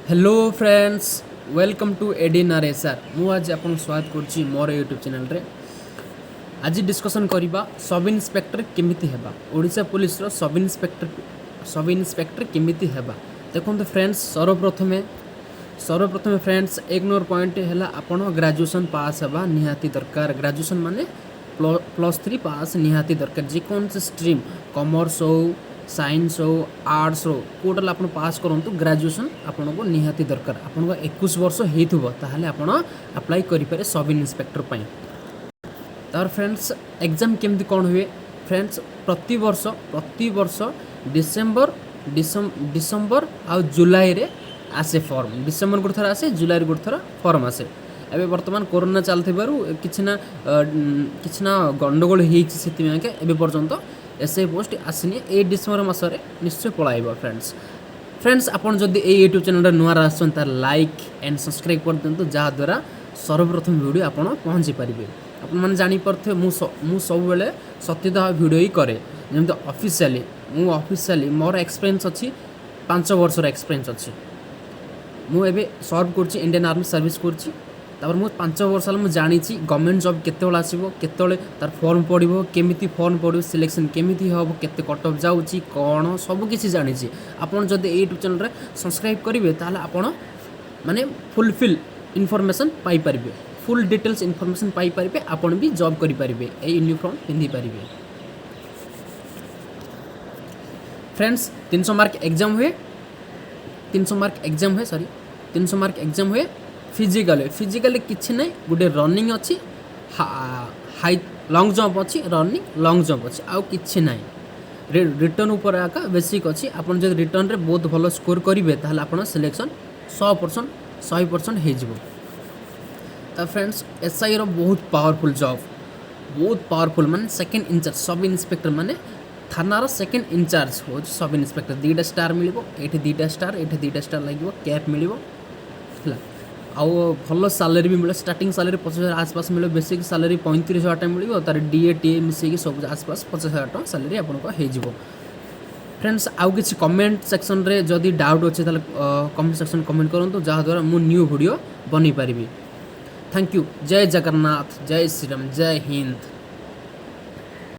Hello friends, welcome to एडिनारेसार। मु आज आपन स्वागत करछि मोर यूट्यूब चैनल रे। आज डिस्कशन करिबा सब इन्स्पेक्टर केमिति हेबा, ओडिशा पुलिस रो सब इन्स्पेक्टर केमिति हेबा। देखो फ्रेंड्स, सर्वप्रथमे फ्रेंड्स एक नंबर पॉइंट हैला आपन ग्रेजुएशन पास हेबा निहाती दरकार। ग्रेजुएशन माने +3 पास निहाती दरकार। जे कोन से स्ट्रीम, कॉमर्स हो, साइंस हो, आर्ट्स हो, कोटल आपन पास करंतु ग्रेजुएशन आपन को निहाती दरकार। आपन को 21 वर्ष हेथुबो ताहाले आपन अप्लाई करि पारे सब इन्स्पेक्टर पई। तार फ्रेंड्स एग्जाम केमति कोन हुए फ्रेंड्स, प्रति वर्ष डिसेंबर आ जुलाई रे आसे फॉर्म। डिसेंबर गुड थरा आसे, जुलाई रे गुड थरा फॉर्म आसे। एबे वर्तमान कोरोना चलथिबारु किछना गंडगोल हेछि, सेति के एबे पर्यंत एसए पोस्ट आसनी। ए डिसेंबर मासरे निश्चय पळाइबो फ्रेंड्स आपन जदि ए यूट्यूब चैनल नुआ आसन तार लाइक एंड सब्सक्राइब कर दिंतु, जहा द्वारा सर्वप्रथम वीडियो आपन पहुंची पारिबे। आपन माने जानि परथे मु सब बेले सत्यता वीडियो ही करे। जेमते ऑफिशियली मोर एक्सपीरियंस अछि 5 वर्ष रो एक्सपीरियंस अछि। मु एबे सर्व करछि, इंडियन आर्मी सर्विस करछि। तापर मु 5 वर्ष हल मु जानि छी गवर्नमेंट जॉब केतेबेला आसीबो, केतेबेले तार फॉर्म पड़िबो, केमिति फॉर्म पड़िबो, सिलेक्शन केमिति हबो, केते कट ऑफ जाउची, कोन सब किछि जानि छी। आपन जदि ए यूट्यूब चैनल रे सब्सक्राइब करिवे ताले आपन माने फुलफिल इन्फॉर्मेशन पाई परिबे, फुल डिटेल्स इन्फॉर्मेशन पाई परिबे। आपन भी जॉब करि परिबे, ए यूनिफॉर्म पिंधि परिबे। फ्रेंड्स 300 मार्क एग्जाम हुए, 300 मार्क एग्जाम हुए। फिजिकल किछि नै, गुटे रनिंग अछि, हाई लॉन्ग जंप अछि, रनिंग लॉन्ग जंप अछि, आउ किछि नै। रिटर्न ऊपर आका बेसिक अछि। आपन जे रिटर्न रे बहुत भलो स्कोर करिवे ताहले आपन सिलेक्शन 100% हे जिवो। त फ्रेंड्स एसआई रो बहुत पावरफुल जॉब, बहुत पावरफुल माने सेकंड इंचार्ज सब इन्स्पेक्टर माने थाना रो सेकंड इंचार्ज हो सब इन्स्पेक्टर। 2टा स्टार मिलिबो, एठी 2टा स्टार लागिबो, कैप मिलिबो हला। आउ भल सैलरी भी मिले। स्टार्टिंग सैलरी 25,000 आसपास मिले, बेसिक सैलरी 35,000 टाइम मिले, तार डीए टीए मिसेकी सब आसपास 50,000 टका सैलरी आपन को हे जिवो। फ्रेंड्स आउ किछि कमेंट सेक्शन रे जदि डाउट अछि ताले कमेंट सेक्शन कमेंट करंतु, जहा द्वारा मु न्यू वीडियो बनी पारिबी। Thank you. जय जगन्नाथ, जय श्री राम, जय हिंद।